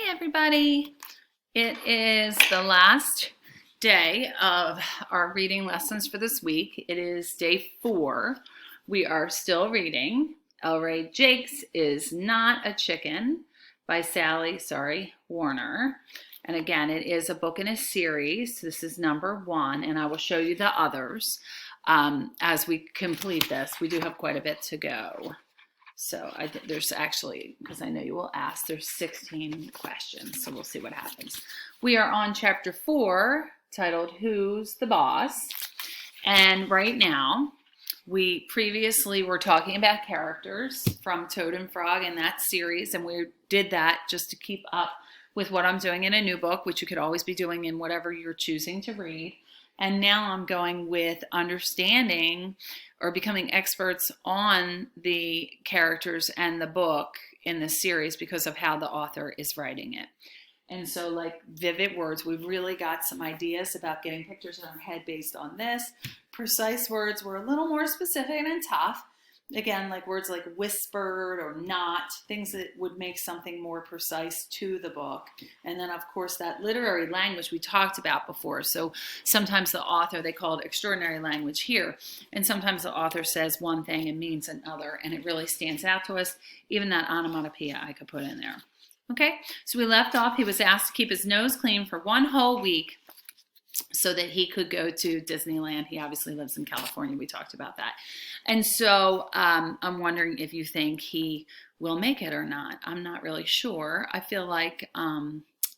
Hi, everybody. It is the last day of our reading lessons for this week. It is day 4. We are still reading El Rey Jakes is Not a Chicken by Sally Warner. And again, it is a book in a series. This is number 1, and I will show you the others as we complete this. We do have quite a bit to go. So there's actually, because I know you will ask, there's 16 questions, so we'll see what happens. We are on chapter 4, titled Who's the Boss? And right now, we previously were talking about characters from Toad and Frog in that series, and we did that just to keep up with what I'm doing in a new book, which you could always be doing in whatever you're choosing to read. And now I'm going with understanding or becoming experts on the characters and the book in the series because of how the author is writing it. And so, like vivid words, we've really got some ideas about getting pictures in our head based on this. Precise words were a little more specific and tough. Again, like words like whispered or not, things that would make something more precise to the book. And then, of course, that literary language we talked about before. So sometimes the author, they call it extraordinary language here. And sometimes the author says one thing and means another. And it really stands out to us. Even that onomatopoeia I could put in there. Okay, so we left off. He was asked to keep his nose clean for 1 whole week so that he could go to Disneyland. He obviously lives in California. We talked about that. And so I'm wondering if you think he will make it or not. I'm not really sure. I feel like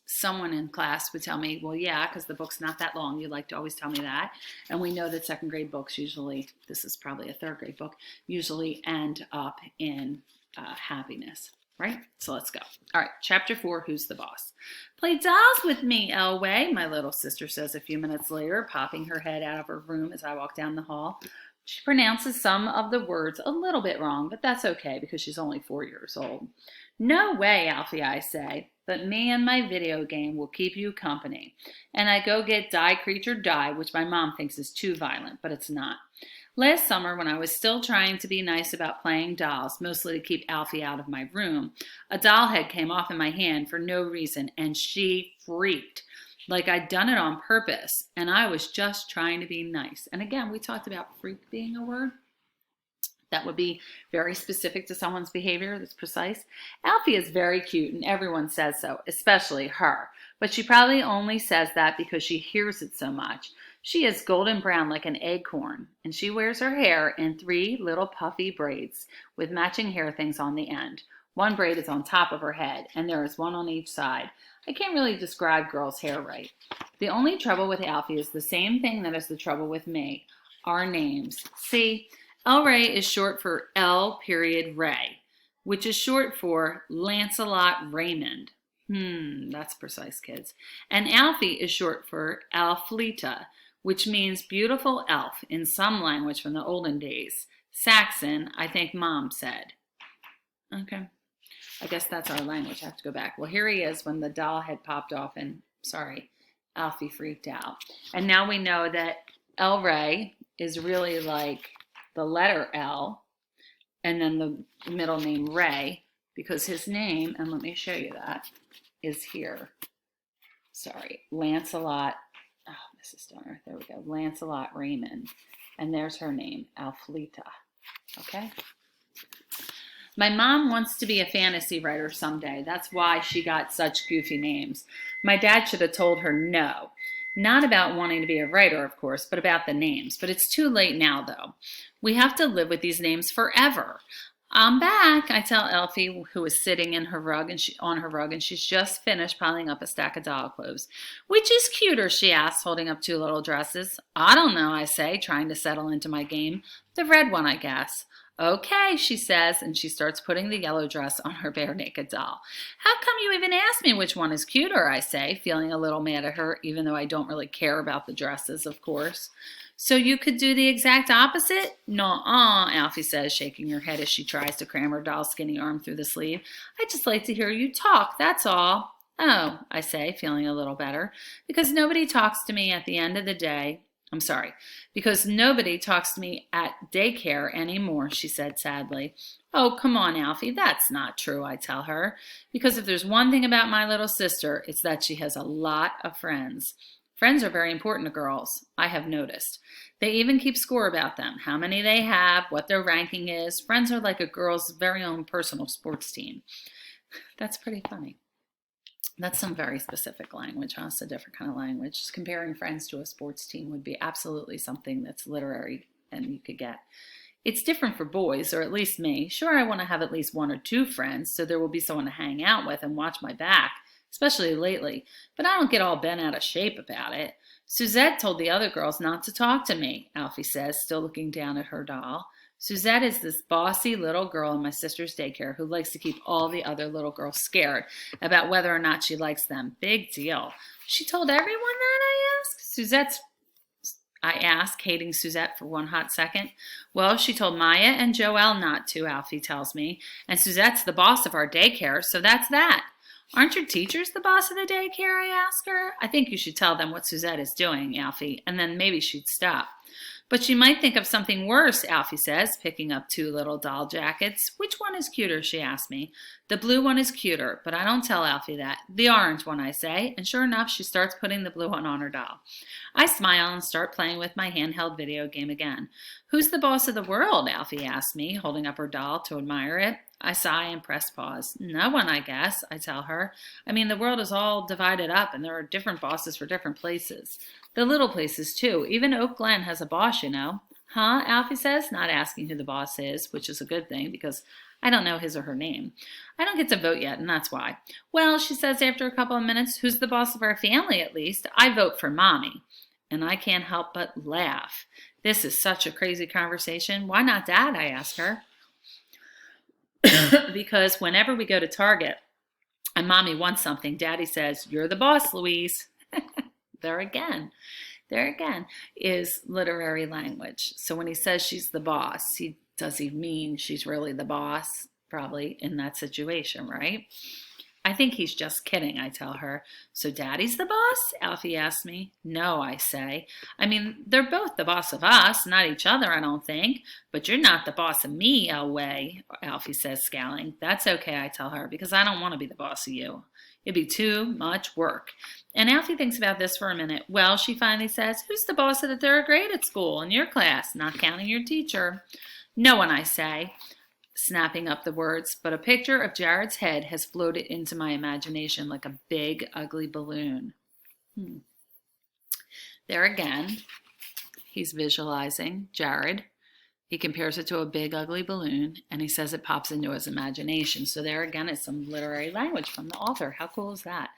someone in class would tell me, well, yeah, because the book's not that long. You like to always tell me that. And we know that 2nd grade books usually, this is probably a 3rd grade book, usually end up in happiness. Right? So let's go. All right, chapter 4, Who's the Boss? Play dolls with me, Elway, my little sister says a few minutes later, popping her head out of her room as I walk down the hall. She pronounces some of the words a little bit wrong, but that's okay because she's only 4 years old. No way, Alfie, I say, but me and my video game will keep you company. And I go get Die Creature Die, which my mom thinks is too violent, but it's not. Last summer, when I was still trying to be nice about playing dolls, mostly to keep Alfie out of my room, a doll head came off in my hand for no reason, and she freaked, like I'd done it on purpose, and I was just trying to be nice. And again, we talked about freak being a word that would be very specific to someone's behavior, that's precise. Alfie is very cute, and everyone says so, especially her. But she probably only says that because she hears it so much. She is golden brown like an acorn, and she wears her hair in 3 little puffy braids with matching hair things on the end. 1 braid is on top of her head, and there is 1 on each side. I can't really describe girls' hair right. The only trouble with Alfie is the same thing that is the trouble with me, our names. See, El Rey is short for L. Ray, which is short for Lancelot Raymond. That's precise, kids. And Alfie is short for Alfleta, which means beautiful elf in some language from the olden days. Saxon, I think Mom said. Okay. I guess that's our language. I have to go back. Well, here he is when the doll had popped off and, Alfie freaked out. And now we know that El Rey is really like the letter L and then the middle name Ray, because his name, and let me show you that, is here. Lancelot. Oh, Mrs. Stoner. There we go. Lancelot Raymond. And there's her name, Alfleta. Okay? My mom wants to be a fantasy writer someday. That's why she got such goofy names. My dad should have told her no. Not about wanting to be a writer, of course, but about the names. But it's too late now, though. We have to live with these names forever. I'm back, I tell Elfie, who is sitting in her rug on her rug, and she's just finished piling up a stack of doll clothes. Which is cuter, she asks, holding up 2 little dresses. I don't know, I say, trying to settle into my game. The red one, I guess. Okay, she says, and she starts putting the yellow dress on her bare naked doll. How come you even asked me which one is cuter, I say, feeling a little mad at her, even though I don't really care about the dresses, of course. So you could do the exact opposite? Nuh-uh, Alfie says, shaking her head as she tries to cram her doll's skinny arm through the sleeve. I'd just like to hear you talk, that's all. Oh, I say, feeling a little better, because nobody talks to me at the end of the day. Because nobody talks to me at daycare anymore, she said sadly. Oh, come on, Alfie, that's not true, I tell her. Because if there's one thing about my little sister, it's that she has a lot of friends. Friends are very important to girls, I have noticed. They even keep score about them, how many they have, what their ranking is. Friends are like a girl's very own personal sports team. That's pretty funny. That's some very specific language, huh? It's a different kind of language. Just comparing friends to a sports team would be absolutely something that's literary and you could get. It's different for boys, or at least me. Sure, I want to have at least one or two friends, so there will be someone to hang out with and watch my back, especially lately. But I don't get all bent out of shape about it. Suzette told the other girls not to talk to me, Alfie says, still looking down at her doll. Suzette is this bossy little girl in my sister's daycare who likes to keep all the other little girls scared about whether or not she likes them. Big deal. She told everyone that, I ask, hating Suzette for one hot second. Well, she told Maya and Joelle not to, Alfie tells me, and Suzette's the boss of our daycare, so that's that. Aren't your teachers the boss of the daycare, I ask her. I think you should tell them what Suzette is doing, Alfie, and then maybe she'd stop. But she might think of something worse, Alfie says, picking up two little doll jackets. Which one is cuter, she asks me. The blue one is cuter, but I don't tell Alfie that. The orange one, I say, and sure enough, she starts putting the blue one on her doll. I smile and start playing with my handheld video game again. Who's the boss of the world, Alfie asks me, holding up her doll to admire it. I sigh and press pause. No one, I guess, I tell her. I mean, the world is all divided up, and there are different bosses for different places. The little places, too. Even Oak Glen has a boss, you know. Huh? Alfie says, not asking who the boss is, which is a good thing because I don't know his or her name. I don't get to vote yet, and that's why. Well, she says after a couple of minutes, who's the boss of our family, at least? I vote for Mommy. And I can't help but laugh. This is such a crazy conversation. Why not Dad? I ask her. Because whenever we go to Target and Mommy wants something, Daddy says, "You're the boss, Louise." There again is literary language. So when he says she's the boss, does he mean she's really the boss? Probably in that situation, right? I think he's just kidding, I tell her. So Daddy's the boss? Alfie asks me. No, I say. I mean, they're both the boss of us, not each other, I don't think. But you're not the boss of me, Elway, Alfie says, scowling. That's okay, I tell her, because I don't want to be the boss of you. It'd be too much work. And Alfie thinks about this for a minute. Well, she finally says, who's the boss of the third grade at school in your class, not counting your teacher? No one, I say, snapping up the words, but a picture of Jared's head has floated into my imagination like a big, ugly balloon. There again, he's visualizing Jared. He compares it to a big, ugly balloon, and he says it pops into his imagination. So there again is some literary language from the author. How cool is that?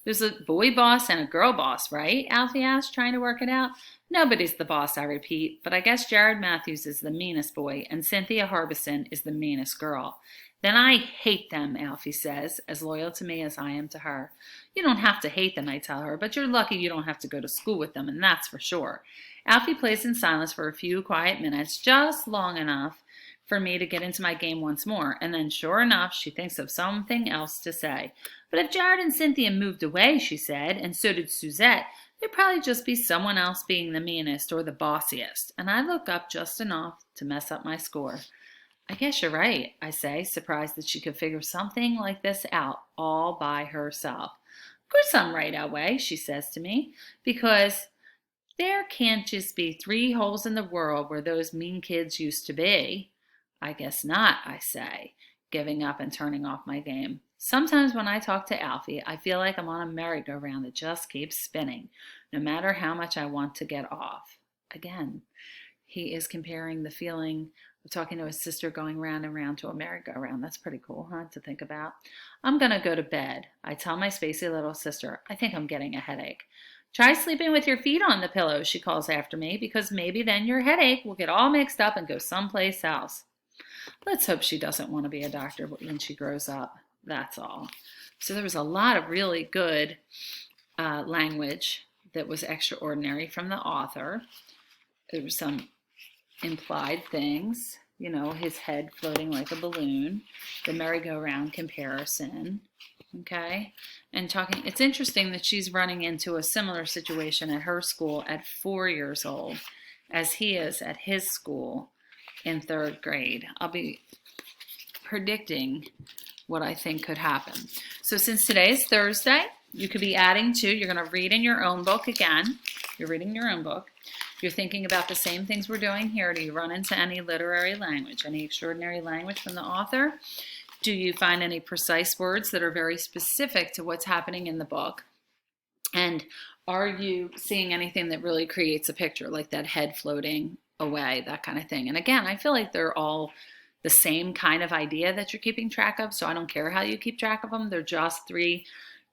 There's a boy boss and a girl boss, right? Alfie asked, trying to work it out. Nobody's the boss, I repeat, but I guess Jared Matthews is the meanest boy and Cynthia Harbison is the meanest girl. Then I hate them, Alfie says, as loyal to me as I am to her. You don't have to hate them, I tell her, but you're lucky you don't have to go to school with them, and that's for sure. Alfie plays in silence for a few quiet minutes, just long enough for me to get into my game once more, and then sure enough, she thinks of something else to say. But if Jared and Cynthia moved away, she said, and so did Suzette, there'd probably just be someone else being the meanest or the bossiest, and I look up just enough to mess up my score. I guess you're right, I say, surprised that she could figure something like this out all by herself. Of course I'm right, Elway, she says to me, because there can't just be 3 holes in the world where those mean kids used to be. I guess not, I say, giving up and turning off my game. Sometimes when I talk to Alfie, I feel like I'm on a merry-go-round that just keeps spinning, no matter how much I want to get off. Again, he is comparing the feeling of talking to his sister going round and round to a merry-go-round. That's pretty cool, huh, to think about. I'm going to go to bed. I tell my spacey little sister, I think I'm getting a headache. Try sleeping with your feet on the pillow, she calls after me, because maybe then your headache will get all mixed up and go someplace else. Let's hope she doesn't want to be a doctor when she grows up. That's all. So there was a lot of really good language that was extraordinary from the author. There were some implied things, you know, his head floating like a balloon, the merry-go-round comparison, okay? And talking, it's interesting that she's running into a similar situation at her school at 4 years old as he is at his school in 3rd grade. I'll be predicting what I think could happen. So since today is Thursday, you could be adding to, you're going to read in your own book again. You're reading your own book. You're thinking about the same things we're doing here. Do you run into any literary language, any extraordinary language from the author? Do you find any precise words that are very specific to what's happening in the book? And are you seeing anything that really creates a picture, like that head floating away, that kind of thing? And again, I feel like they're all the same kind of idea that you're keeping track of, so I don't care how you keep track of them. They're just 3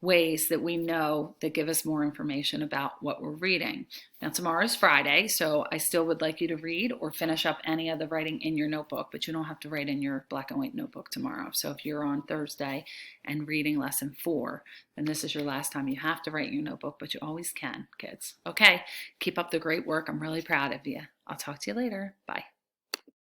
ways that we know that give us more information about what we're reading. Now tomorrow's Friday, so I still would like you to read or finish up any of the writing in your notebook, but you don't have to write in your black and white notebook tomorrow. So if you're on Thursday and reading lesson 4, then this is your last time you have to write in your notebook, but you always can, kids. Okay, keep up the great work. I'm really proud of you. I'll talk to you later. Bye.